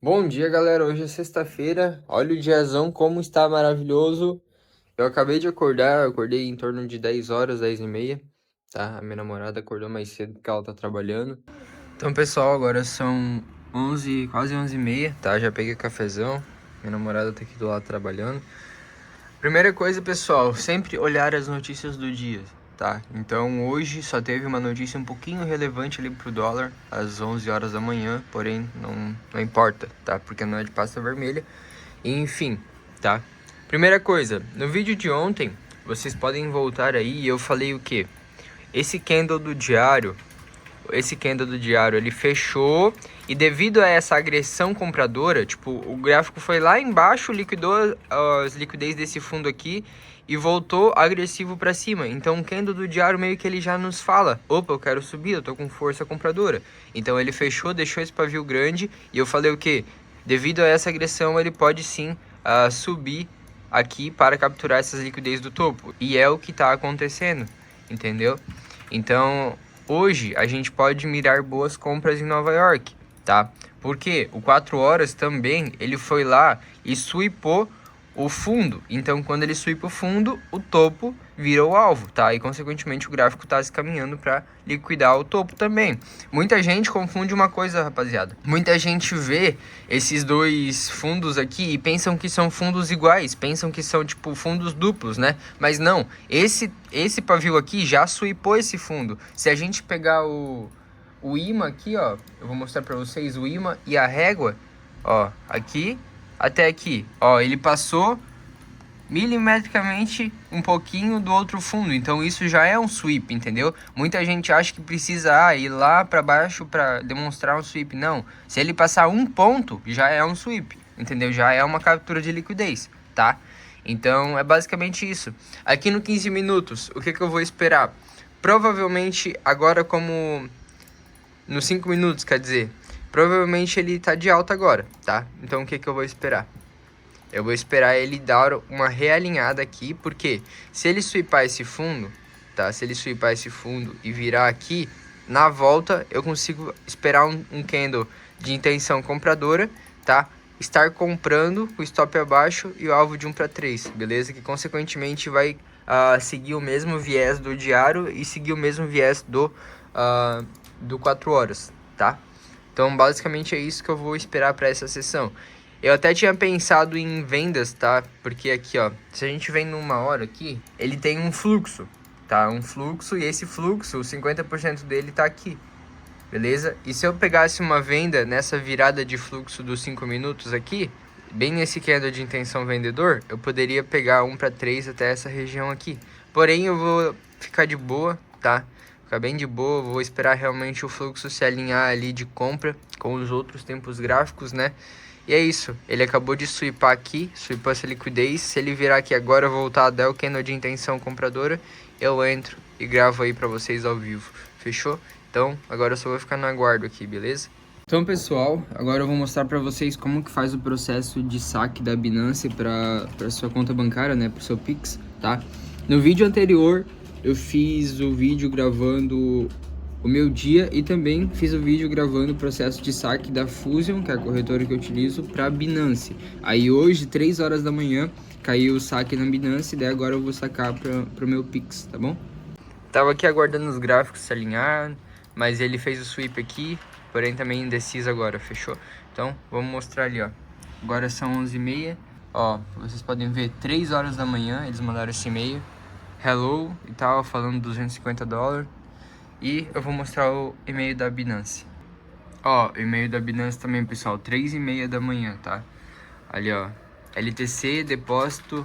Bom dia, galera. Hoje é sexta-feira. Olha o diazão como está maravilhoso. Eu acabei de acordar, eu acordei em torno de 10 horas, 10 e meia, tá? A minha namorada acordou mais cedo porque ela tá trabalhando. Então, pessoal, agora são 11, quase 11 e meia, tá? Já peguei cafezão. Minha namorada tá aqui do lado trabalhando. Primeira coisa, pessoal, sempre olhar as notícias do dia, tá? Então, hoje só teve uma notícia um pouquinho relevante ali pro dólar, às 11 horas da manhã, porém não importa, tá? Porque não é de pasta vermelha. Enfim, tá? Primeira coisa, no vídeo de ontem, vocês podem voltar aí e eu falei o quê? Esse candle do diário, ele fechou e devido a essa agressão compradora, tipo, o gráfico foi lá embaixo, liquidou as liquidez desse fundo aqui e voltou agressivo para cima. Então o candle do diário meio que ele já nos fala, opa, eu quero subir, eu tô com força compradora. Então ele fechou, deixou esse pavio grande e eu falei o quê? Devido a essa agressão, ele pode sim subir aqui para capturar essas liquidez do topo. E é o que está acontecendo, entendeu? Então, hoje a gente pode mirar boas compras em Nova York, tá? Porque o 4 horas também, ele foi lá e sweepou o fundo. Então, quando ele sweepa o fundo, o topo vira o alvo, tá? E, consequentemente, o gráfico tá se caminhando para liquidar o topo também. Muita gente confunde uma coisa, rapaziada. Muita gente vê esses dois fundos aqui e pensam que são fundos iguais. Pensam que são, tipo, fundos duplos, né? Mas não. Esse pavio aqui já sweepou esse fundo. Se a gente pegar o imã aqui, ó. Eu vou mostrar para vocês o imã e a régua. Ó, aqui até aqui. Ó, ele passou milimetricamente um pouquinho do outro fundo, então isso já é um sweep, entendeu? Muita gente acha que precisa ir lá para baixo para demonstrar um sweep, não. Se ele passar um ponto, já é um sweep, entendeu? Já é uma captura de liquidez, tá? Então é basicamente isso. Aqui no 15 minutos, o que eu vou esperar? Provavelmente agora como nos 5 minutos, quer dizer, provavelmente ele tá de alta agora, tá? Então o que eu vou esperar? Eu vou esperar ele dar uma realinhada aqui, porque se ele sweepar esse fundo, tá? Se ele sweepar esse fundo e virar aqui, na volta eu consigo esperar um candle de intenção compradora, tá? Estar comprando o stop abaixo e o alvo de 1 para 3, beleza? Que consequentemente vai seguir o mesmo viés do diário e seguir o mesmo viés do 4 horas, tá? Então basicamente é isso que eu vou esperar para essa sessão. Eu até tinha pensado em vendas, tá? Porque aqui, ó, se a gente vem numa hora aqui, ele tem um fluxo, tá? Um fluxo e esse fluxo, o 50% dele tá aqui, beleza? E se eu pegasse uma venda nessa virada de fluxo dos 5 minutos aqui, bem nesse queda de intenção vendedor, eu poderia pegar 1 para 3 até essa região aqui. Porém, eu vou ficar de boa, tá? Ficar bem de boa, vou esperar realmente o fluxo se alinhar ali de compra com os outros tempos gráficos, né? E é isso, ele acabou de sweepar aqui, sweepou essa liquidez. Se ele virar aqui agora, voltar a dar o candle de intenção compradora, eu entro e gravo aí pra vocês ao vivo, fechou? Então, agora eu só vou ficar no aguardo aqui, beleza? Então, pessoal, agora eu vou mostrar pra vocês como que faz o processo de saque da Binance pra sua conta bancária, né, pro seu Pix, tá? No vídeo anterior, eu fiz o vídeo gravando o meu dia e também fiz o vídeo gravando o processo de saque da Fusion, que é a corretora que eu utilizo, para Binance. Aí hoje, 3 horas da manhã, caiu o saque na Binance, daí agora eu vou sacar para o meu Pix, tá bom? Tava aqui aguardando os gráficos se alinhar, mas ele fez o sweep aqui, porém também indeciso agora, fechou? Então, vamos mostrar ali, ó. Agora são 11h30, ó, vocês podem ver 3 horas da manhã, eles mandaram esse e-mail, hello e tal, falando $250. E eu vou mostrar o e-mail da Binance. Ó, o e-mail da Binance também, pessoal, 3h30 da manhã, tá? Ali, ó, LTC, depósito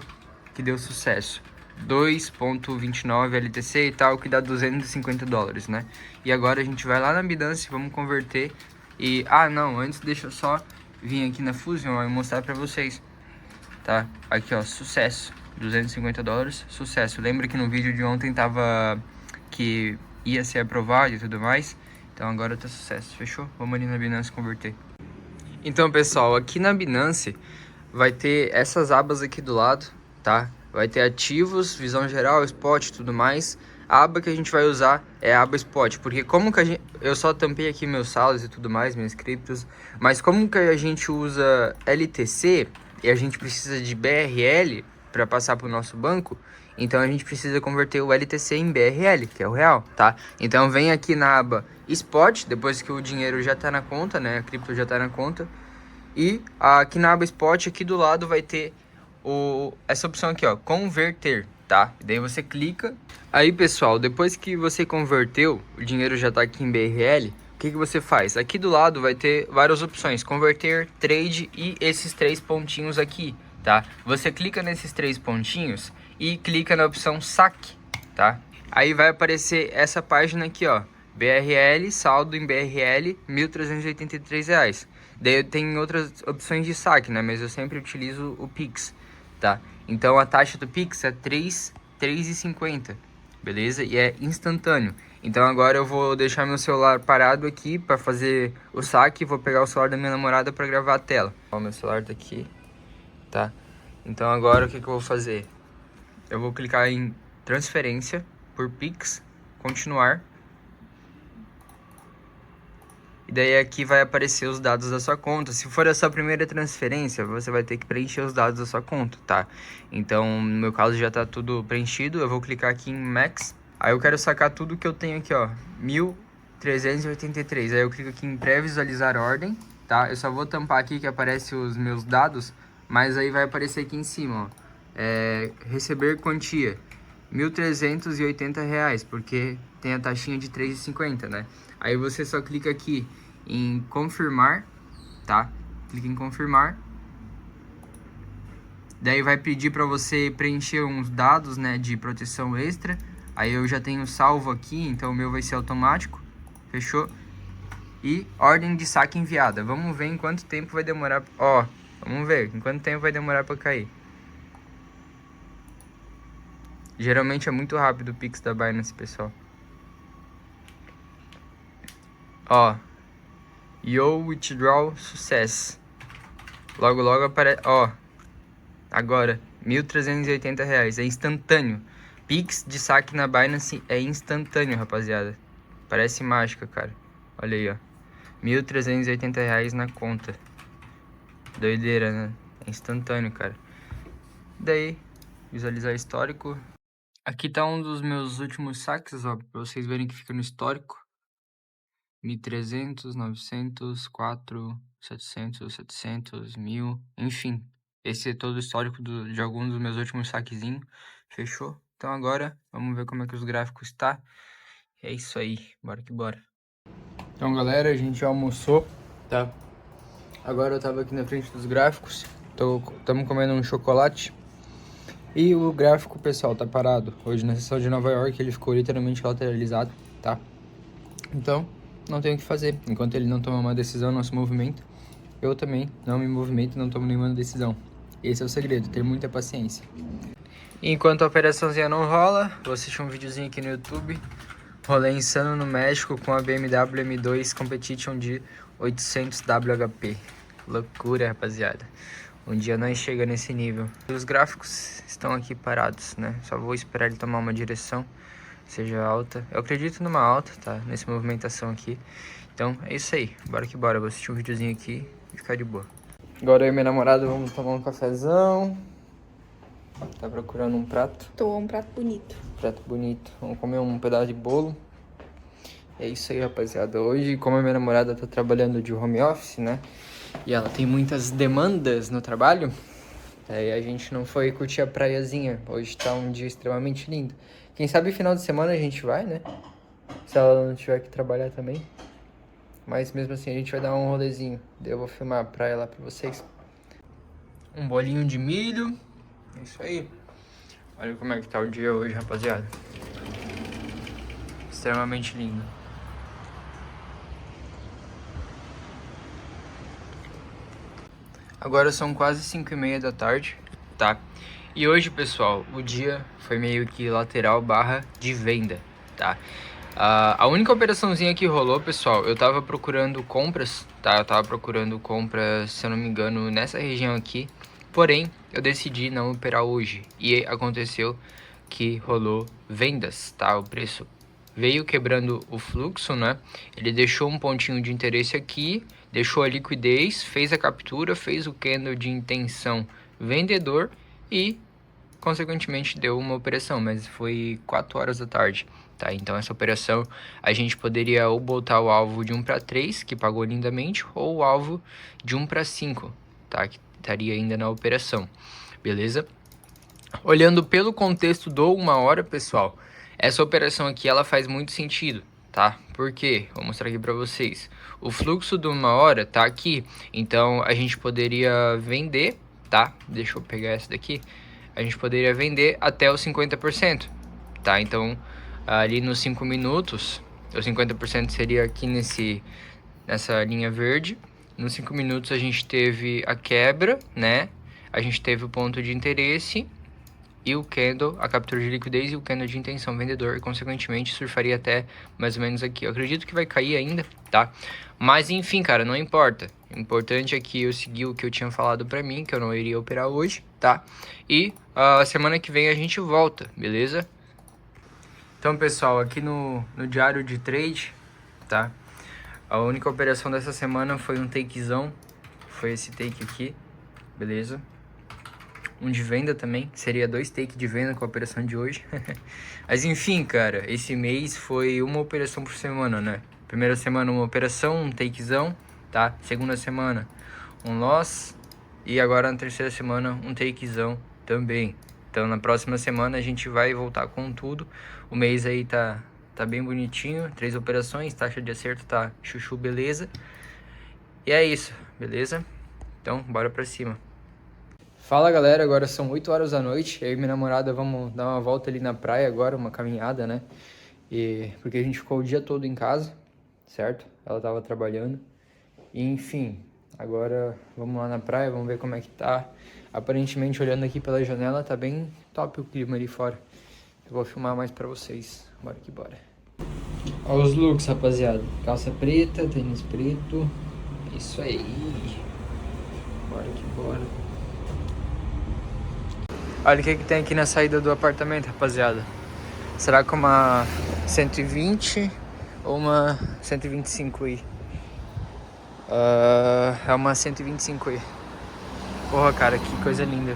que deu sucesso. 2,29 LTC e tal, que dá $250, né? E agora a gente vai lá na Binance, vamos converter. E, não, antes deixa eu só vir aqui na Fusion, ó, e mostrar pra vocês, tá? Aqui, ó, sucesso, $250, sucesso. Lembra que no vídeo de ontem tava que ia ser aprovado e tudo mais? Então agora tá sucesso, fechou? Vamos ali na Binance converter. Então, pessoal, aqui na Binance vai ter essas abas aqui do lado, tá? Vai ter ativos, visão geral, spot e tudo mais. A aba que a gente vai usar é a aba Spot, porque como que eu só tampei aqui meus saldos e tudo mais, meus criptos, mas como que a gente usa LTC e a gente precisa de BRL para passar para o nosso banco, então a gente precisa converter o LTC em BRL, que é o real, tá? Então vem aqui na aba Spot, depois que o dinheiro já tá na conta, né, a cripto já tá na conta, e aqui na aba Spot, aqui do lado vai ter essa opção aqui, ó, converter, tá? E daí você clica. Aí, pessoal, depois que você converteu, o dinheiro já tá aqui em BRL, o que você faz? Aqui do lado vai ter várias opções, converter, trade e esses 3 pontinhos aqui, tá? Você clica nesses 3 pontinhos e clica na opção saque, tá? Aí vai aparecer essa página aqui, ó, BRL, saldo em BRL, R$ 1.383. Daí tem outras opções de saque, né? Mas eu sempre utilizo o Pix, tá? Então a taxa do Pix é 3,50, beleza? E é instantâneo. Então agora eu vou deixar meu celular parado aqui para fazer o saque. Vou pegar o celular da minha namorada para gravar a tela. Ó, meu celular tá aqui, tá? Então agora o que eu vou fazer? Eu vou clicar em transferência por Pix, continuar. E daí aqui vai aparecer os dados da sua conta. Se for a sua primeira transferência, você vai ter que preencher os dados da sua conta, tá? Então, no meu caso já tá tudo preenchido. Eu vou clicar aqui em Max. Aí eu quero sacar tudo que eu tenho aqui, ó. 1.383. Aí eu clico aqui em pré-visualizar ordem, tá? Eu só vou tampar aqui que aparece os meus dados, mas aí vai aparecer aqui em cima, ó. Receber quantia. R$ 1.380, porque tem a taxinha de 3,50, né? Aí você só clica aqui em confirmar, tá? Clica em confirmar. Daí vai pedir para você preencher uns dados, né, de proteção extra. Aí eu já tenho salvo aqui, então o meu vai ser automático. Fechou? E ordem de saque enviada. Vamos ver em quanto tempo vai demorar. Ó, vamos ver em quanto tempo vai demorar para cair. Geralmente é muito rápido o Pix da Binance, pessoal. Ó, Yo Withdraw Success. Logo, logo aparece. Ó, agora, R$ 1.380. É instantâneo. Pix de saque na Binance é instantâneo, rapaziada. Parece mágica, cara. Olha aí, ó. R$ 1.380 na conta. Doideira, né? É instantâneo, cara. Daí, visualizar histórico. Aqui tá um dos meus últimos saques, ó. Pra vocês verem que fica no histórico. 1.300, 900, 4, 700, 700, 1.000, enfim. Esse é todo o histórico de alguns dos meus últimos saquezinhos. Fechou? Então agora, vamos ver como é que os gráficos tá. É isso aí, bora que bora. Então galera, a gente já almoçou, tá? Agora eu tava aqui na frente dos gráficos. Estamos comendo um chocolate. E o gráfico, pessoal, tá parado. Hoje na sessão de Nova York ele ficou literalmente lateralizado, tá? Então, não tenho o que fazer. Enquanto ele não toma uma decisão, nosso movimento, eu também não me movimento e não tomo nenhuma decisão. Esse é o segredo, ter muita paciência. Enquanto a operaçãozinha não rola, vou assistir um videozinho aqui no YouTube. Rolê insano no México com a BMW M2 Competition de 800 WHP. Loucura, rapaziada. Um dia nós chega nesse nível. Os gráficos estão aqui parados, né? Só vou esperar ele tomar uma direção, seja alta. Eu acredito numa alta, tá? Nessa movimentação aqui. Então, é isso aí. Bora que bora. Vou assistir um videozinho aqui e ficar de boa. Agora eu e minha namorada vamos tomar um cafezão. Tá procurando um prato? Tô, um prato bonito. Prato bonito. Vamos comer um pedaço de bolo. É isso aí, rapaziada. Hoje, como a minha namorada tá trabalhando de home office, né? E ela tem muitas demandas no trabalho. Aí a gente não foi curtir a praiazinha. Hoje tá um dia extremamente lindo. Quem sabe final de semana a gente vai, né? Se ela não tiver que trabalhar também. Mas mesmo assim a gente vai dar um rolezinho. Daí eu vou filmar a praia lá pra vocês. Um bolinho de milho. É isso aí. Olha como é que tá o dia hoje, rapaziada. Extremamente lindo. Agora são quase 5h30 da tarde, tá? E hoje, pessoal, o dia foi meio que lateral barra de venda, tá? A única operaçãozinha que rolou, pessoal, eu tava procurando compras, tá? Eu tava procurando compras, se eu não me engano, nessa região aqui. Porém, eu decidi não operar hoje. E aconteceu que rolou vendas, tá? O preço veio quebrando o fluxo, né? Ele deixou um pontinho de interesse aqui, deixou a liquidez, fez a captura, fez o candle de intenção vendedor e consequentemente deu uma operação, mas foi 4 horas da tarde, tá? Então essa operação a gente poderia ou botar o alvo de 1 para 3, que pagou lindamente, ou o alvo de 1 para 5, tá? Que estaria ainda na operação, beleza? Olhando pelo contexto do 1 hora, pessoal, essa operação aqui ela faz muito sentido, tá? Por quê? Vou mostrar aqui para vocês. O fluxo do 1 hora tá aqui, então a gente poderia vender, tá? Deixa eu pegar essa daqui. A gente poderia vender até os 50%, tá? Então, ali nos 5 minutos, os 50% seria aqui nessa linha verde. Nos 5 minutos a gente teve a quebra, né? A gente teve o ponto de interesse e o candle, a captura de liquidez e o candle de intenção vendedor, e consequentemente surfaria até mais ou menos aqui. Eu acredito que vai cair ainda, tá? Mas enfim, cara, não importa. O importante é que eu segui o que eu tinha falado pra mim, que eu não iria operar hoje, tá? E a semana que vem a gente volta, beleza? Então, pessoal, aqui no diário de trade, tá? A única operação dessa semana foi um takezão, foi esse take aqui, beleza? Um de venda também, seria 2 take de venda com a operação de hoje. Mas enfim, cara, esse mês foi uma operação por semana, né? Primeira semana uma operação, um takezão, tá? Segunda semana um loss e agora na terceira semana um takezão também. Então na próxima semana a gente vai voltar com tudo. O mês aí tá bem bonitinho, 3 operações, taxa de acerto tá chuchu, beleza? E é isso, beleza? Então bora pra cima. Fala galera, agora são 8 horas da noite, eu e minha namorada vamos dar uma volta ali na praia agora, uma caminhada, né? Porque a gente ficou o dia todo em casa, certo? Ela tava trabalhando, e enfim, agora vamos lá na praia, vamos ver como é que tá. Aparentemente, olhando aqui pela janela, tá bem top o clima ali fora. Eu vou filmar mais pra vocês, bora que bora. Olha os looks, rapaziada, calça preta, tênis preto, isso aí, bora que bora. Olha o que tem aqui na saída do apartamento, rapaziada. Será que uma 120 ou uma 125i? É uma 125i. Porra, cara, que coisa linda.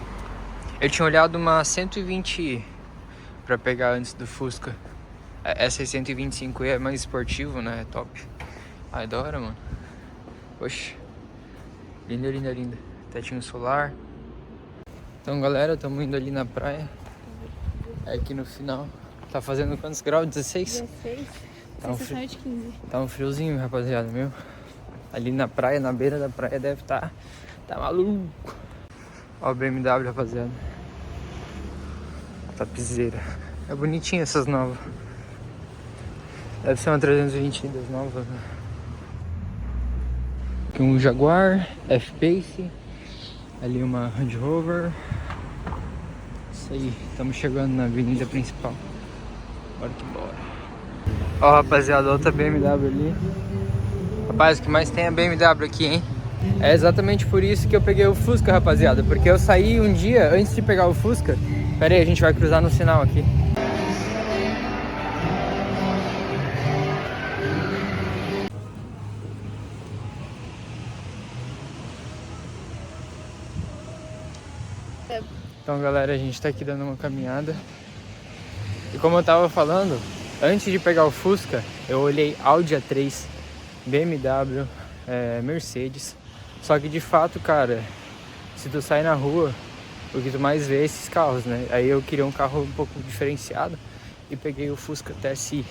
Eu tinha olhado uma 120i pra pegar antes do Fusca. Essa 125i é mais esportivo, né? É top. Ai, da hora, mano. Poxa. Linda, linda, linda. Tetinho solar. Então, galera, estamos indo ali na praia. É aqui no final. Tá fazendo quantos graus? 16? 16. Sensação de 15. Tá um friozinho, rapaziada, meu. Ali na praia, na beira da praia, deve tá maluco. Ó o BMW, rapaziada. Topzera. É bonitinho essas novas. Deve ser uma 320 das novas, né? Aqui um Jaguar, F-Pace. Ali uma Range Rover. Isso aí, estamos chegando na avenida principal. Bora que bora. Ó, rapaziada, outra BMW ali. Rapaz, o que mais tem é BMW aqui, hein? É exatamente por isso que eu peguei o Fusca, rapaziada. Porque eu saí um dia antes de pegar o Fusca. Pera aí, a gente vai cruzar no sinal aqui. Então, galera, a gente tá aqui dando uma caminhada. E como eu tava falando, antes de pegar o Fusca, eu olhei Audi A3, BMW, Mercedes. Só que de fato, cara, se tu sai na rua, o que tu mais vê é esses carros, né? Aí eu queria um carro um pouco diferenciado e peguei o Fusca TSI.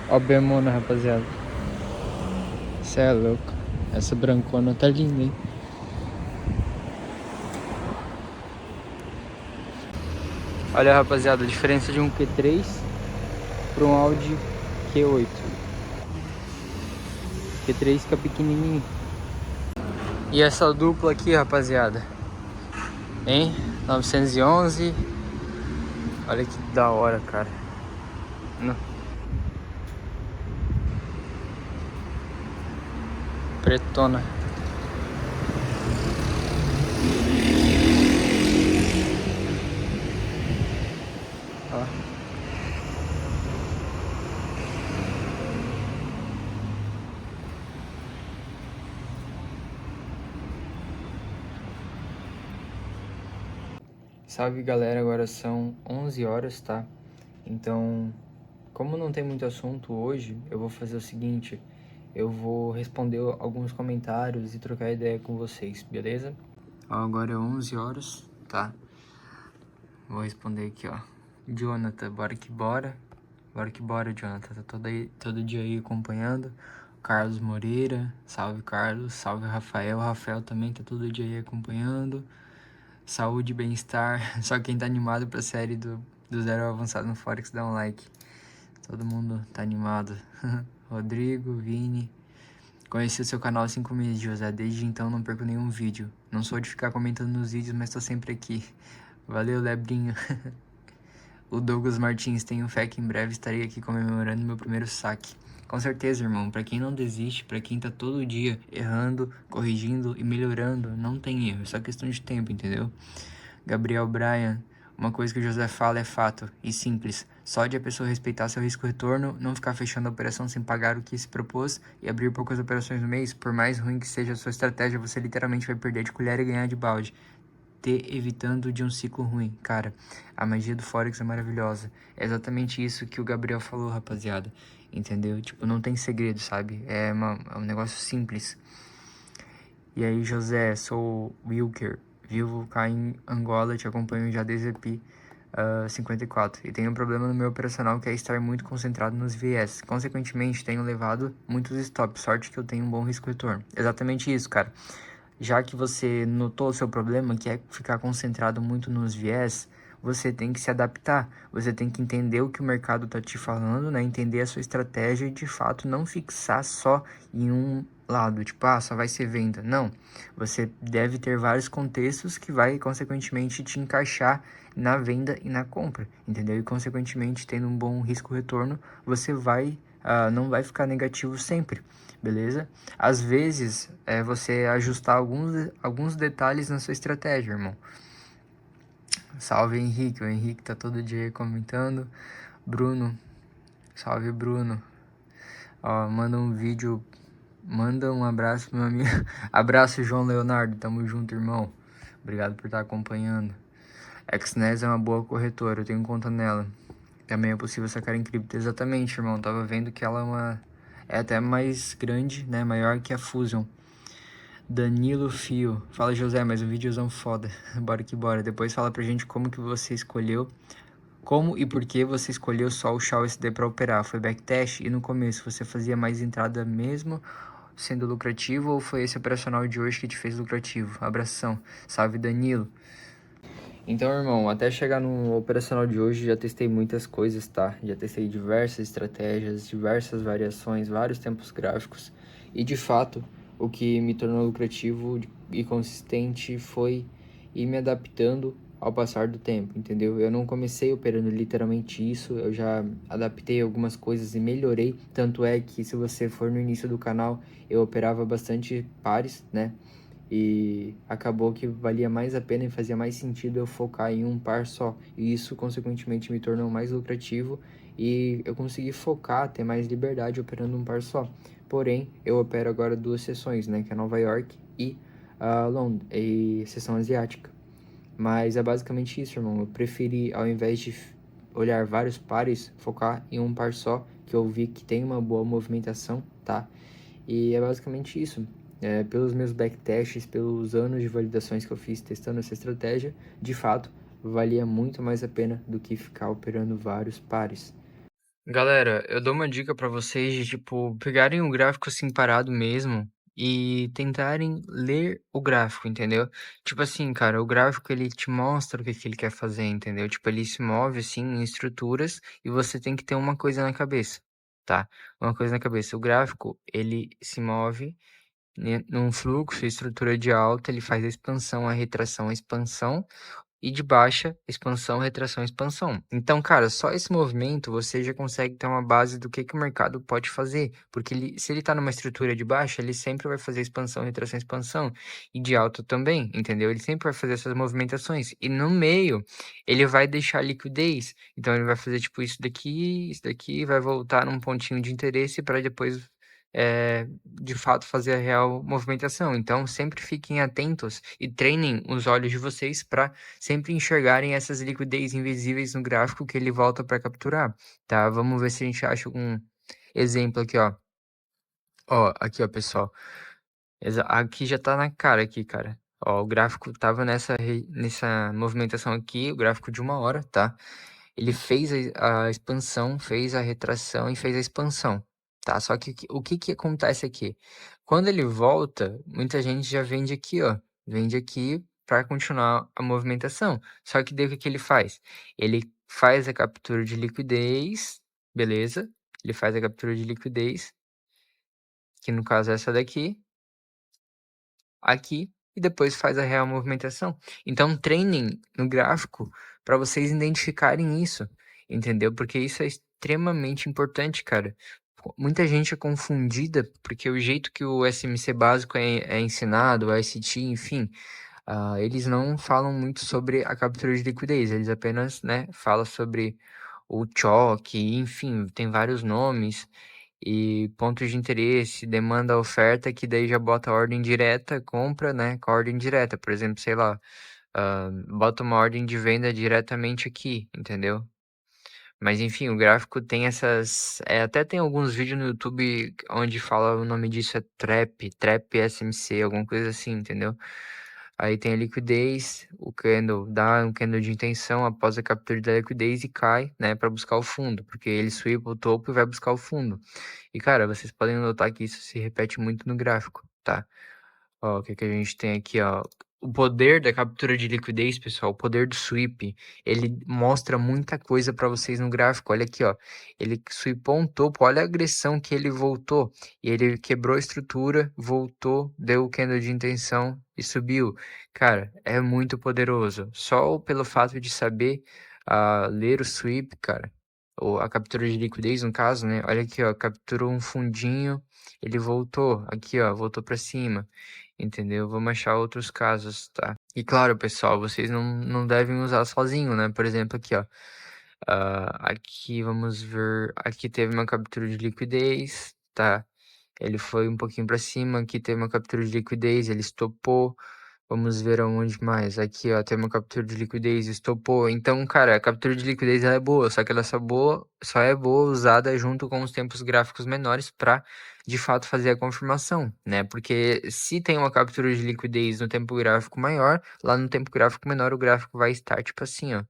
Ó a Bemona, rapaziada. Cê é louco. Essa brancona tá linda, hein? Olha, rapaziada, a diferença de um Q3 para um Audi Q8. Q3 fica pequenininho. E essa dupla aqui, rapaziada, hein? 911. Olha que da hora, cara. Pretona. Ó. Salve galera, agora são 11 horas, tá? Então, como não tem muito assunto hoje, eu vou fazer o seguinte, eu vou responder alguns comentários e trocar ideia com vocês, beleza? Ó, agora é 11 horas, tá? Vou responder aqui, ó. Jonathan, bora que bora. Bora que bora, Jonathan. Tá todo dia aí acompanhando. Carlos Moreira, salve Carlos. Salve Rafael. Rafael também tá todo dia aí acompanhando. Saúde e bem-estar. Só quem tá animado pra série do Zero ao Avançado no Forex dá um like. Todo mundo tá animado. Rodrigo, Vini. Conheci o seu canal há 5 meses, José. Desde então não perco nenhum vídeo. Não sou de ficar comentando nos vídeos, mas tô sempre aqui. Valeu, Lebrinho. O Douglas Martins, tenho fé que em breve estarei aqui comemorando meu primeiro saque. Com certeza, irmão. Pra quem não desiste, pra quem tá todo dia errando, corrigindo e melhorando, não tem erro. É só questão de tempo, entendeu? Gabriel Bryan, uma coisa que o José fala é fato e simples. Só de a pessoa respeitar seu risco-retorno, não ficar fechando a operação sem pagar o que se propôs e abrir poucas operações no mês, por mais ruim que seja a sua estratégia, você literalmente vai perder de colher e ganhar de balde. Evitando de um ciclo ruim. Cara, a magia do Forex é maravilhosa. É exatamente isso que o Gabriel falou, rapaziada. Entendeu? Tipo, não tem segredo, sabe? É um negócio simples. E aí, José, sou Wilker. Vivo cá em Angola, te acompanho já desde EP 54. E tenho um problema no meu operacional que é estar muito concentrado nos viés. Consequentemente, tenho levado muitos stops. Sorte que eu tenho um bom risco-retorno. Exatamente isso, cara. Já que você notou o seu problema, que é ficar concentrado muito nos viés, você tem que se adaptar. Você tem que entender o que o mercado está te falando, né? Entender a sua estratégia e, de fato, não fixar só em um lado. Tipo, só vai ser venda. Não. Você deve ter vários contextos que vai, consequentemente, te encaixar na venda e na compra, entendeu? E, consequentemente, tendo um bom risco-retorno, você não vai ficar negativo sempre, beleza? Às vezes, é você ajustar alguns detalhes na sua estratégia, irmão. Salve, Henrique. O Henrique tá todo dia comentando. Bruno. Salve, Bruno. Ó, manda um vídeo. Manda um abraço pro meu amigo. Abraço, João Leonardo. Tamo junto, irmão. Obrigado por estar acompanhando. XNES é uma boa corretora. Eu tenho conta nela. Também é possível sacar em cripto. Exatamente, irmão. Tava vendo que ela é até mais grande, né? Maior que a Fusion. Danilo Fio. Fala, José, mais um videozão foda. Bora que bora. Depois fala pra gente como que você escolheu, como e por que você escolheu só o SHA-USD para operar. Foi backtest e no começo você fazia mais entrada mesmo sendo lucrativo ou foi esse operacional de hoje que te fez lucrativo? Abração. Salve, Danilo. Então, irmão, até chegar no operacional de hoje já testei muitas coisas, tá? Já testei diversas estratégias, diversas variações, vários tempos gráficos. E de fato, o que me tornou lucrativo e consistente foi ir me adaptando ao passar do tempo, entendeu? Eu não comecei operando literalmente isso, eu já adaptei algumas coisas e melhorei. Tanto é que se você for no início do canal, eu operava bastante pares, né? E acabou que valia mais a pena e fazia mais sentido eu focar em um par só. E isso, consequentemente, me tornou mais lucrativo e eu consegui focar, ter mais liberdade operando um par só. Porém, eu opero agora duas sessões, né? Que é Nova York e Londres, e sessão asiática. Mas é basicamente isso, irmão. Eu preferi, ao invés de olhar vários pares, focar em um par só, que eu vi que tem uma boa movimentação, tá? E é basicamente isso. Pelos meus backtests, pelos anos de validações que eu fiz testando essa estratégia, de fato, valia muito mais a pena do que ficar operando vários pares. Galera, eu dou uma dica pra vocês de, tipo, pegarem o gráfico assim parado mesmo e tentarem ler o gráfico, entendeu? Tipo assim, cara, o gráfico ele te mostra o que que ele quer fazer, entendeu? Tipo, ele se move assim em estruturas e você tem que ter uma coisa na cabeça, tá? Uma coisa na cabeça. O gráfico, ele se move num fluxo, estrutura de alta, ele faz a expansão, a retração, a expansão. e de baixa, expansão, retração, expansão. Então, cara, só esse movimento você já consegue ter uma base do que o mercado pode fazer, porque se ele está numa estrutura de baixa, ele sempre vai fazer expansão, retração, expansão, e de alta também, entendeu? Ele sempre vai fazer essas movimentações, e no meio ele vai deixar liquidez, então ele vai fazer tipo isso daqui, vai voltar num pontinho de interesse para depois de fato fazer a real movimentação. Então, sempre fiquem atentos e treinem os olhos de vocês para sempre enxergarem essas liquidez invisíveis no gráfico que ele volta para capturar, tá? Vamos ver se a gente acha algum exemplo aqui, ó. Ó, aqui, ó, pessoal. Aqui já tá na cara aqui, cara. Ó, o gráfico tava nessa movimentação aqui, o gráfico de 1 hora, tá? Ele fez a expansão, fez a retração e fez a expansão, tá? Só que o que que acontece aqui? Quando ele volta, muita gente já vende aqui, ó. Vende aqui para continuar a movimentação. Só que daí o que que ele faz? Ele faz a captura de liquidez, beleza? Ele faz a captura de liquidez, que no caso é essa daqui, aqui, e depois faz a real movimentação. Então treinem no gráfico para vocês identificarem isso, entendeu? Porque isso é extremamente importante, cara. Muita gente é confundida porque o jeito que o SMC básico é ensinado, o ICT, enfim, eles não falam muito sobre a captura de liquidez, eles apenas, né, falam sobre o choque, enfim, tem vários nomes e pontos de interesse, demanda, oferta, que daí já bota a ordem direta, compra, né, com a ordem direta, por exemplo, sei lá, bota uma ordem de venda diretamente aqui, entendeu? Mas enfim, o gráfico tem essas. Até tem alguns vídeos no YouTube onde fala o nome disso é Trap SMC, alguma coisa assim, entendeu? Aí tem a liquidez, o candle dá um candle de intenção após a captura da liquidez e cai, né, para buscar o fundo, porque ele sweep o topo e vai buscar o fundo. E cara, vocês podem notar que isso se repete muito no gráfico, tá? Ó, o que que a gente tem aqui, ó? O poder da captura de liquidez, pessoal, o poder do sweep, ele mostra muita coisa para vocês no gráfico. Olha aqui, ó. Ele sweepou um topo, olha a agressão que ele voltou. E ele quebrou a estrutura, voltou, deu o candle de intenção e subiu. Cara, é muito poderoso. Só pelo fato de saber ler o sweep, cara, ou a captura de liquidez, no caso, né? Olha aqui, ó, capturou um fundinho, ele voltou, aqui, ó, voltou para cima. Entendeu? Vamos achar outros casos, tá? E claro, pessoal, vocês não devem usar sozinho, né? Por exemplo, aqui, ó. Aqui, vamos ver. Aqui teve uma captura de liquidez, tá? Ele foi um pouquinho para cima. Aqui teve uma captura de liquidez, ele estopou. Vamos ver aonde mais. Aqui, ó, tem uma captura de liquidez, estopou. Então, cara, a captura de liquidez ela é boa, só que ela só é boa usada junto com os tempos gráficos menores para, de fato, fazer a confirmação, né? Porque se tem uma captura de liquidez no tempo gráfico maior, lá no tempo gráfico menor o gráfico vai estar tipo assim, ó.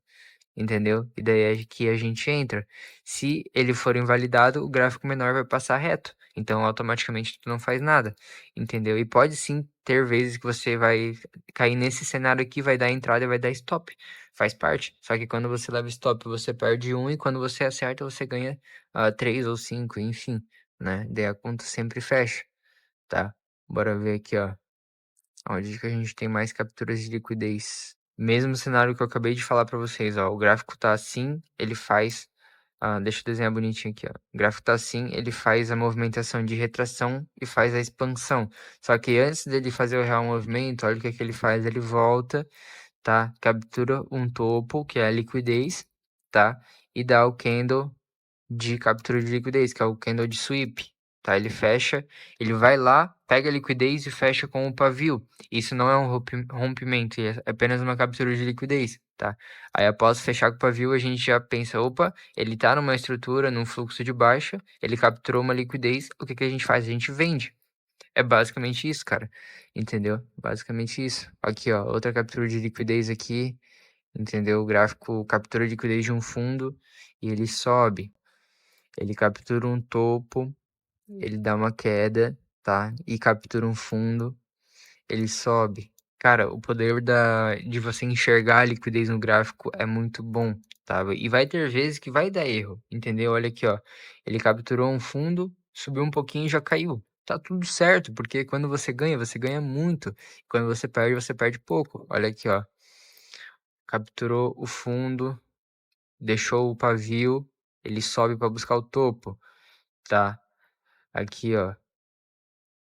Entendeu? E daí é que a gente entra. Se ele for invalidado, o gráfico menor vai passar reto. Então, automaticamente, tu não faz nada. Entendeu? E pode sim ter vezes que você vai cair nesse cenário aqui, vai dar entrada e vai dar stop. Faz parte. Só que quando você leva stop, você perde um. E quando você acerta, você ganha 3 ou 5, enfim. Né? Daí a conta sempre fecha. Tá? Bora ver aqui, ó. Onde que a gente tem mais capturas de liquidez? Mesmo cenário que eu acabei de falar para vocês, ó. O gráfico tá assim, ele faz. Deixa eu desenhar bonitinho aqui, ó. O gráfico tá assim, ele faz a movimentação de retração e faz a expansão. Só que antes dele fazer o real movimento, olha o que que ele faz. Ele volta, tá? Captura um topo, que é a liquidez, tá? E dá o candle de captura de liquidez, que é o candle de sweep, tá? Ele fecha, ele vai lá, pega a liquidez e fecha com o pavio. Isso não é um rompimento, é apenas uma captura de liquidez, tá? Aí após fechar com o pavio, a gente já pensa, opa, ele tá numa estrutura, num fluxo de baixa, ele capturou uma liquidez, o que que a gente faz? A gente vende. É basicamente isso, cara. Entendeu? Basicamente isso. Aqui, ó, outra captura de liquidez aqui, entendeu? O gráfico captura de liquidez de um fundo e ele sobe. Ele captura um topo, ele dá uma queda, tá? E captura um fundo, ele sobe. Cara, o poder de você enxergar a liquidez no gráfico é muito bom, tá? E vai ter vezes que vai dar erro, entendeu? Olha aqui, ó. Ele capturou um fundo, subiu um pouquinho e já caiu. Tá tudo certo, porque quando você ganha muito. Quando você perde pouco. Olha aqui, ó. capturou o fundo, deixou o pavio, ele sobe para buscar o topo, tá? Aqui, ó,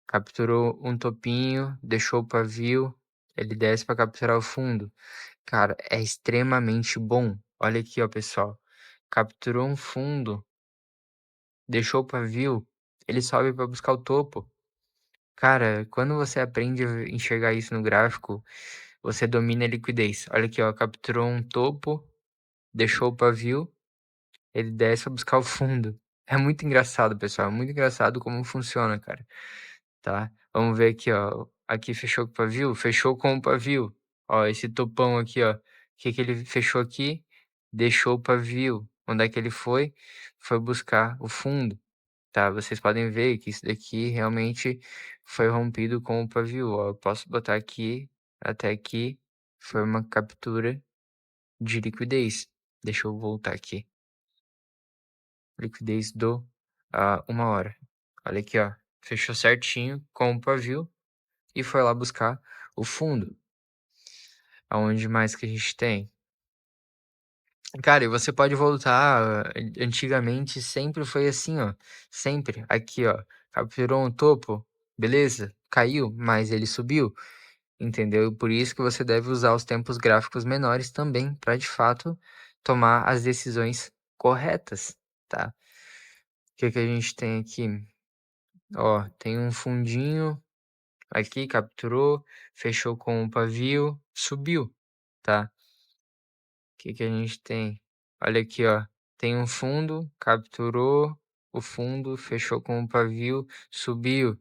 capturou um topinho, deixou o pavio, ele desce para capturar o fundo. Cara, é extremamente bom. Olha aqui, ó, pessoal. Capturou um fundo, deixou o pavio, ele sobe para buscar o topo. Cara, quando você aprende a enxergar isso no gráfico, você domina a liquidez. Olha aqui, ó, capturou um topo, deixou o pavio, ele desce pra buscar o fundo. É muito engraçado, pessoal. É muito engraçado como funciona, cara. Tá? Vamos ver aqui, ó. Aqui fechou com o pavio? Fechou com o pavio. Ó, esse topão aqui, ó. O que que ele fechou aqui? Deixou o pavio. Onde é que ele foi? Foi buscar o fundo. Tá? Vocês podem ver que isso daqui realmente foi rompido com o pavio. Ó, eu posso botar aqui, até aqui. Foi uma captura de liquidez. Deixa eu voltar aqui. Liquidez do 1 hora. Olha aqui, ó. Fechou certinho com o pavio e foi lá buscar o fundo. Aonde mais que a gente tem? Cara, e você pode voltar. Antigamente sempre foi assim, ó. Sempre. Aqui, ó. Capturou um topo, beleza? Caiu, mas ele subiu. Entendeu? Por isso que você deve usar os tempos gráficos menores também, para de fato tomar as decisões corretas, tá? O que que a gente tem aqui? Ó, tem um fundinho aqui, capturou, fechou com o pavio, subiu, tá? O que que a gente tem? Olha aqui, ó. Tem um fundo, capturou o fundo, fechou com o pavio, subiu.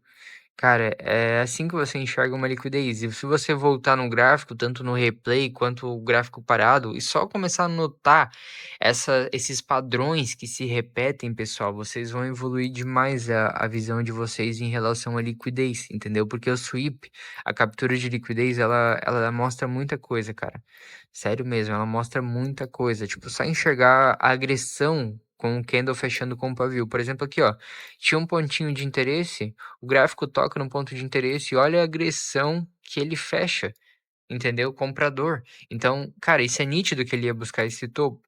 Cara, é assim que você enxerga uma liquidez. E se você voltar no gráfico, tanto no replay quanto o gráfico parado, e só começar a notar esses padrões que se repetem, pessoal, vocês vão evoluir demais a visão de vocês em relação à liquidez, entendeu? Porque o sweep, a captura de liquidez, ela mostra muita coisa, cara. Sério mesmo, ela mostra muita coisa. Tipo, só enxergar a agressão com o candle fechando com o pavio. Por exemplo, aqui, ó, tinha um pontinho de interesse. O gráfico toca no ponto de interesse e olha a agressão que ele fecha, entendeu? Comprador. Então, cara, isso é nítido que ele ia buscar esse topo.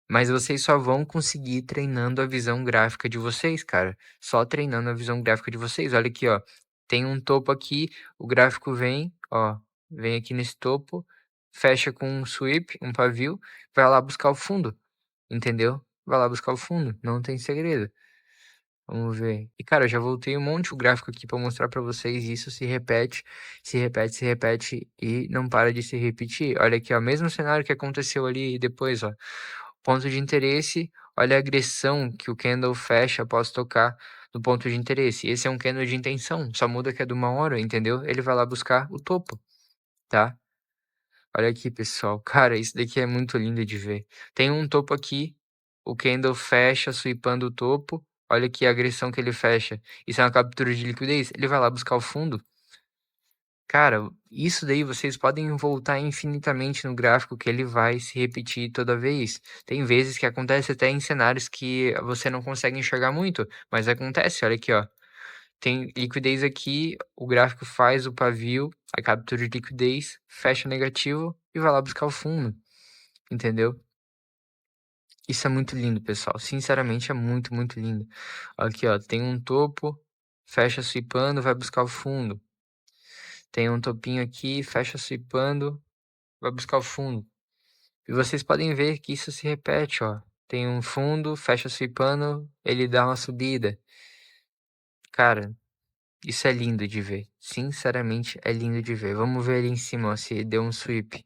Mas vocês só vão conseguir treinando a visão gráfica de vocês, cara. Só treinando a visão gráfica de vocês. Olha aqui, ó. Tem um topo aqui, o gráfico vem, ó, vem aqui nesse topo, fecha com um sweep, um pavio, vai lá buscar o fundo, entendeu? Vai lá buscar o fundo, não tem segredo. Vamos ver. E, cara, eu já voltei um monte o gráfico aqui pra mostrar pra vocês. Isso se repete, se repete, se repete e não para de se repetir. Olha aqui, ó, mesmo cenário que aconteceu ali depois, ó. Ponto de interesse, olha a agressão que o candle fecha após tocar no ponto de interesse. Esse é um candle de intenção, só muda que é de 1 hora, entendeu? Ele vai lá buscar o topo, tá? Olha aqui, pessoal. Cara, isso daqui é muito lindo de ver. Tem um topo aqui, o candle fecha, sweepando o topo. Olha aqui a agressão que ele fecha. Isso é uma captura de liquidez. Ele vai lá buscar o fundo. Cara, isso daí vocês podem voltar infinitamente no gráfico que ele vai se repetir toda vez. Tem vezes que acontece até em cenários que você não consegue enxergar muito, mas acontece. Olha aqui, ó. Tem liquidez aqui, o gráfico faz o pavio, a captura de liquidez, fecha negativo e vai lá buscar o fundo, entendeu? Isso é muito lindo, pessoal. Sinceramente, é muito, muito lindo. Aqui, ó, tem um topo, fecha sweepando, vai buscar o fundo. Tem um topinho aqui, fecha sweepando, vai buscar o fundo. E vocês podem ver que isso se repete, ó. Tem um fundo, fecha sweepando, ele dá uma subida. Cara, isso é lindo de ver. Sinceramente, é lindo de ver. Vamos ver ali em cima, ó, se deu um sweep.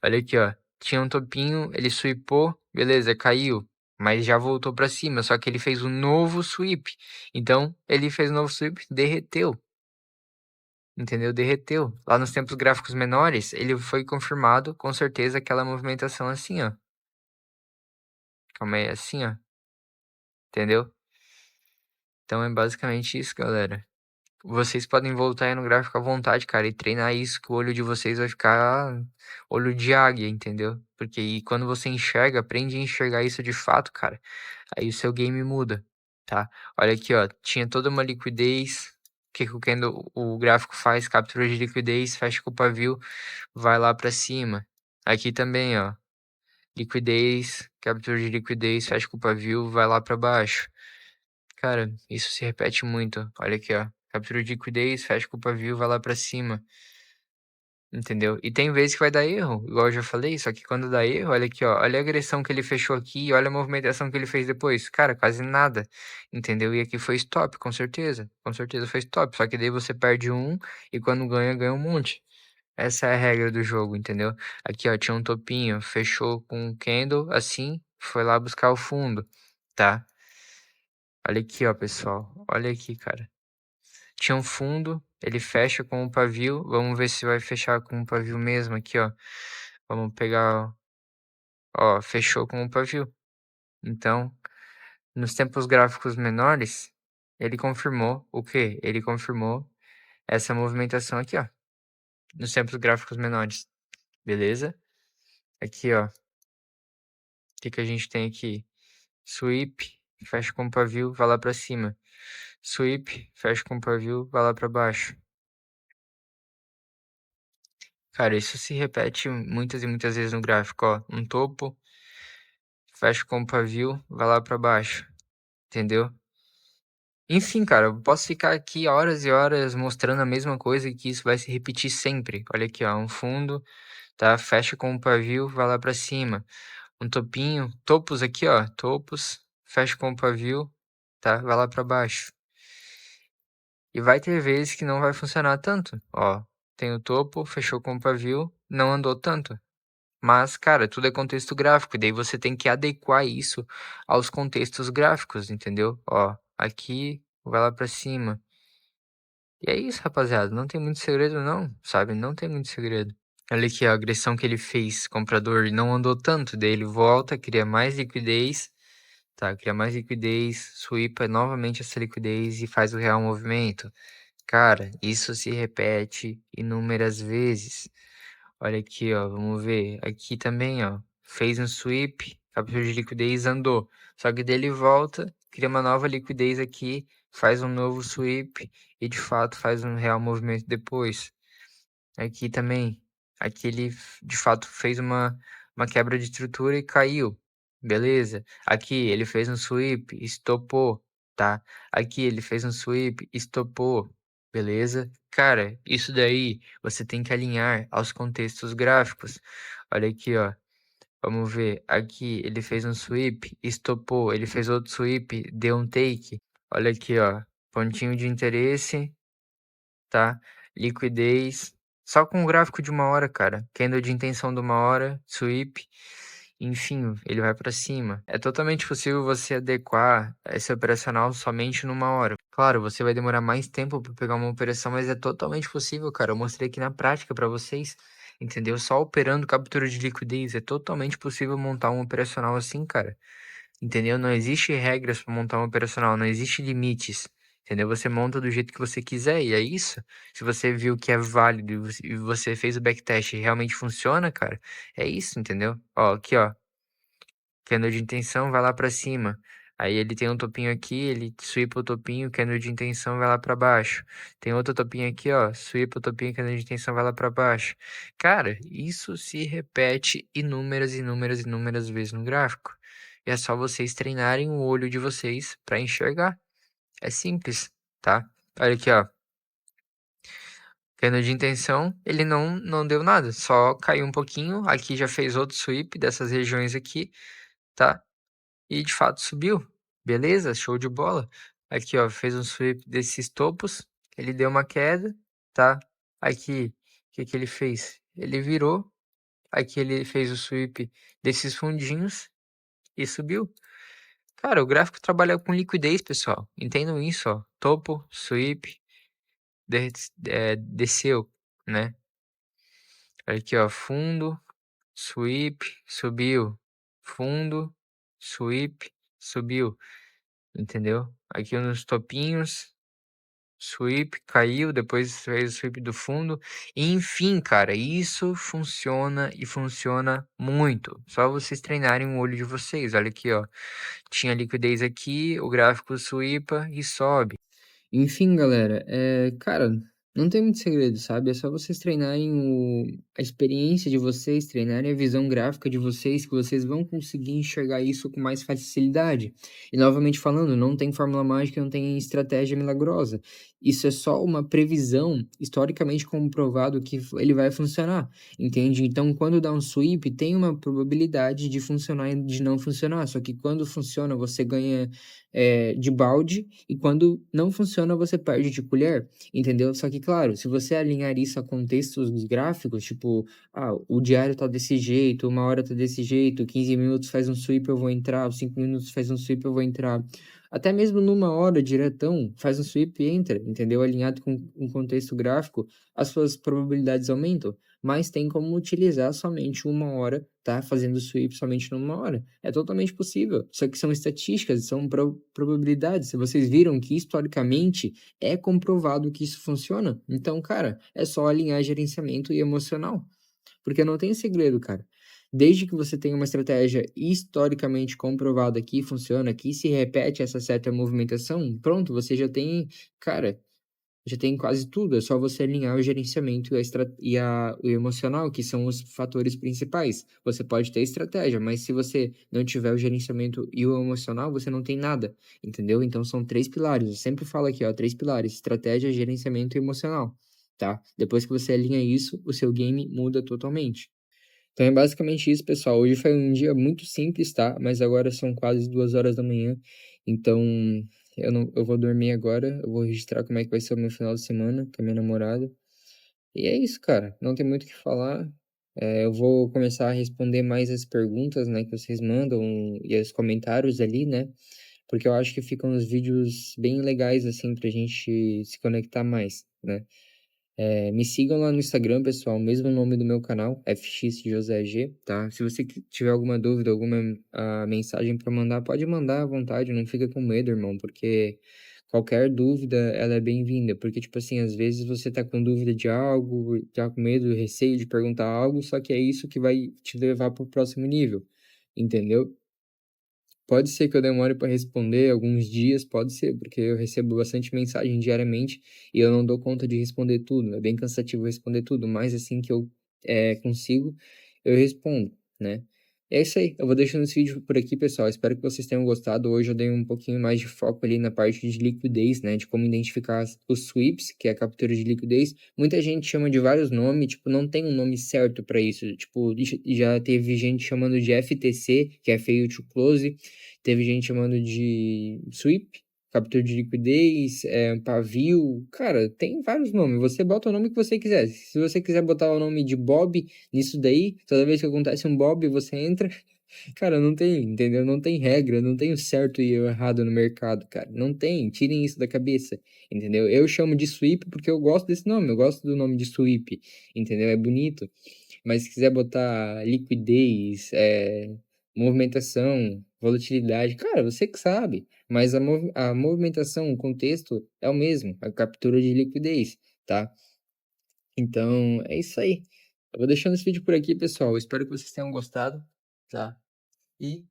Olha aqui, ó. Tinha um topinho, ele sweepou, beleza, caiu. Mas já voltou pra cima, só que ele fez um novo sweep. Então, ele fez um novo sweep, derreteu. Entendeu? Derreteu. Lá nos tempos gráficos menores, ele foi confirmado, com certeza, aquela movimentação assim, ó. Calma aí, assim, ó. Entendeu? Então é basicamente isso, galera. Vocês podem voltar aí no gráfico à vontade, cara, e treinar isso, que o olho de vocês vai ficar olho de águia, entendeu? Porque aí quando você enxerga, aprende a enxergar isso de fato, cara, aí o seu game muda, tá? Olha aqui, ó, tinha toda uma liquidez, o que o gráfico faz? Captura de liquidez, fecha com o pavio, vai lá pra cima. Aqui também, ó. Liquidez, captura de liquidez, fecha com o pavio, vai lá pra baixo. Cara, isso se repete muito. Olha aqui, ó. Captura de liquidez, fecha com o pavio, vai lá pra cima. Entendeu? E tem vezes que vai dar erro, igual eu já falei, só que quando dá erro, olha aqui, ó, olha a agressão que ele fechou aqui e olha a movimentação que ele fez depois. Cara, quase nada, entendeu? E aqui foi stop, com certeza foi stop, só que daí você perde um e quando ganha, ganha um monte. Essa é a regra do jogo, entendeu? Aqui, ó, tinha um topinho, fechou com um candle, assim, foi lá buscar o fundo, tá? Olha aqui, ó, pessoal, olha aqui, cara. Tinha um fundo, ele fecha com o pavio. Vamos ver se vai fechar com o pavio mesmo aqui, ó. Vamos pegar, ó, fechou com o pavio. Então, nos tempos gráficos menores, ele confirmou o quê? Ele confirmou essa movimentação aqui, ó. Nos tempos gráficos menores, beleza? Aqui, ó. O que que a gente tem aqui? Sweep, fecha com o pavio, vai lá pra cima. Sweep, fecha com o pavio, vai lá pra baixo. Cara, isso se repete muitas e muitas vezes no gráfico, ó. Um topo, fecha com o pavio, vai lá pra baixo. Entendeu? Enfim, cara, eu posso ficar aqui horas e horas mostrando a mesma coisa e que isso vai se repetir sempre. Olha aqui, ó, um fundo, tá? Fecha com o pavio, vai lá pra cima. Um topinho, topos aqui, ó, topos, fecha com o pavio, tá? Vai lá pra baixo. E vai ter vezes que não vai funcionar tanto, ó. Tem o topo, fechou com o pavio, não andou tanto. Mas, cara, tudo é contexto gráfico, e daí você tem que adequar isso aos contextos gráficos, entendeu? Ó, aqui, vai lá pra cima. E é isso, rapaziada, não tem muito segredo não, sabe? Não tem muito segredo. Olha aqui, a agressão que ele fez, comprador, não andou tanto, daí ele volta, cria mais liquidez, tá? Cria mais liquidez, sweepa novamente essa liquidez e faz o real movimento. Cara, isso se repete inúmeras vezes. Olha aqui, ó, vamos ver. Aqui também, ó, fez um sweep, captura de liquidez, andou. Só que dele volta, cria uma nova liquidez aqui, faz um novo sweep e de fato faz um real movimento depois. Aqui também, aqui ele de fato fez uma quebra de estrutura e caiu. Beleza? Aqui ele fez um sweep, estopou, tá? Aqui ele fez um sweep, estopou. Beleza? Cara, isso daí você tem que alinhar aos contextos gráficos. Olha aqui, ó. Vamos ver. Aqui ele fez um sweep, estopou. Ele fez outro sweep, deu um take. Olha aqui, ó. Pontinho de interesse, tá? Liquidez. Só com um gráfico de uma hora, cara. Candle de intenção de uma hora, sweep. Enfim, ele vai para cima. É totalmente possível você adequar esse operacional somente numa hora. Claro, você vai demorar mais tempo para pegar uma operação, mas é totalmente possível, cara. Eu mostrei aqui na prática para vocês, entendeu? Só operando captura de liquidez é totalmente possível montar um operacional assim, cara. Entendeu? Não existe regras para montar um operacional, não existe limites. Entendeu? Você monta do jeito que você quiser e é isso. Se você viu que é válido e você fez o backtest e realmente funciona, cara, é isso, entendeu? Ó, aqui, ó. Candle de intenção vai lá pra cima. Aí ele tem um topinho aqui, ele sweepa o topinho, candle de intenção vai lá pra baixo. Tem outro topinho aqui, ó, sweepa o topinho, candle de intenção vai lá pra baixo. Cara, isso se repete inúmeras vezes no gráfico. E é só vocês treinarem o olho de vocês pra enxergar. É simples, tá? Olha aqui, ó. Candle de intenção, ele não deu nada, só caiu um pouquinho. Aqui já fez outro sweep dessas regiões aqui, tá? E de fato subiu. Beleza, show de bola. Aqui, ó, fez um sweep desses topos. Ele deu uma queda, tá? Aqui, o que que ele fez? Ele virou. Aqui ele fez o sweep desses fundinhos e subiu. Cara, o gráfico trabalha com liquidez, pessoal. Entendam isso, ó. Topo, sweep, desceu, né? Aqui, ó, fundo, sweep, subiu. Fundo, sweep, subiu. Entendeu? Aqui nos topinhos, sweep, caiu, depois fez o sweep do fundo. Enfim, cara, isso funciona e funciona muito. Só vocês treinarem o olho de vocês. Olha aqui, ó. Tinha liquidez aqui, o gráfico sweepa e sobe. Enfim, galera, cara, Não tem muito segredo, sabe? É só vocês treinarem a experiência de vocês, treinarem a visão gráfica de vocês, que vocês vão conseguir enxergar isso com mais facilidade. E novamente falando, não tem fórmula mágica, não tem estratégia milagrosa. Isso é só uma previsão historicamente comprovado que ele vai funcionar, entende? Então, quando dá um sweep, tem uma probabilidade de funcionar e de não funcionar. Só que quando funciona, você ganha de balde, e quando não funciona, você perde de colher. Entendeu? Só que, claro, se você alinhar isso a contextos gráficos, tipo, o diário tá desse jeito, uma hora tá desse jeito, 15 minutos faz um sweep, eu vou entrar, 5 minutos faz um sweep, eu vou entrar. Até mesmo numa hora diretão, faz um sweep e entra, entendeu? Alinhado com um contexto gráfico, as suas probabilidades aumentam. Mas tem como utilizar somente uma hora, tá? Fazendo sweep somente numa hora. É totalmente possível. Só que são estatísticas, são probabilidades. Se vocês viram que historicamente é comprovado que isso funciona. Então, cara, é só alinhar gerenciamento e emocional. Porque não tem segredo, cara. Desde que você tenha uma estratégia historicamente comprovada que funciona, que se repete essa certa movimentação, pronto, você já tem, cara, já tem quase tudo. É só você alinhar o gerenciamento o emocional, que são os fatores principais. Você pode ter estratégia, mas se você não tiver o gerenciamento e o emocional, você não tem nada, entendeu? Então são três pilares. Eu sempre falo aqui, ó, três pilares: estratégia, gerenciamento e emocional, tá? Depois que você alinha isso, o seu game muda totalmente. Então é basicamente isso, pessoal. Hoje foi um dia muito simples, tá? Mas agora são quase 2 horas da manhã. Então eu, não, eu vou dormir agora. Eu vou registrar como é que vai ser o meu final de semana com a minha namorada. E é isso, cara. Não tem muito o que falar. Eu vou começar a responder mais as perguntas, né, que vocês mandam e os comentários ali, né? Porque eu acho que ficam os vídeos bem legais, assim, pra gente se conectar mais, né? Me sigam lá no Instagram, pessoal, mesmo nome do meu canal, FXJoség, tá? Se você tiver alguma dúvida, alguma mensagem para mandar, pode mandar à vontade, não fica com medo, irmão, porque qualquer dúvida, ela é bem-vinda, porque, tipo assim, às vezes você tá com dúvida de algo, tá com medo, receio de perguntar algo, só que é isso que vai te levar pro próximo nível, entendeu? Pode ser que eu demore para responder alguns dias, pode ser, porque eu recebo bastante mensagem diariamente e eu não dou conta de responder tudo. É bem cansativo responder tudo, mas assim que eu consigo, eu respondo, né? É isso aí. Eu vou deixando esse vídeo por aqui, pessoal. Espero que vocês tenham gostado. Hoje eu dei um pouquinho mais de foco ali na parte de liquidez, né? De como identificar os sweeps, que é a captura de liquidez. Muita gente chama de vários nomes, tipo, não tem um nome certo para isso. Tipo, já teve gente chamando de FTC, que é Fail to Close. Teve gente chamando de sweep, captura de liquidez, pavio. Cara, tem vários nomes. Você bota o nome que você quiser. Se você quiser botar o nome de Bob nisso daí, toda vez que acontece um Bob, você entra. Cara, não tem, entendeu? Não tem regra, não tem o certo e o errado no mercado, cara. Não tem. Tirem isso da cabeça, entendeu? Eu chamo de sweep porque eu gosto desse nome. Eu gosto do nome de sweep, entendeu? É bonito. Mas se quiser botar liquidez, movimentação, volatilidade, cara, você que sabe. Mas a movimentação, o contexto é o mesmo, a captura de liquidez, tá? Então, é isso aí. Eu vou deixando esse vídeo por aqui, pessoal. Espero que vocês tenham gostado, tá? E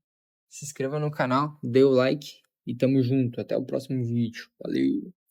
se inscreva no canal, dê o like e tamo junto. Até o próximo vídeo. Valeu!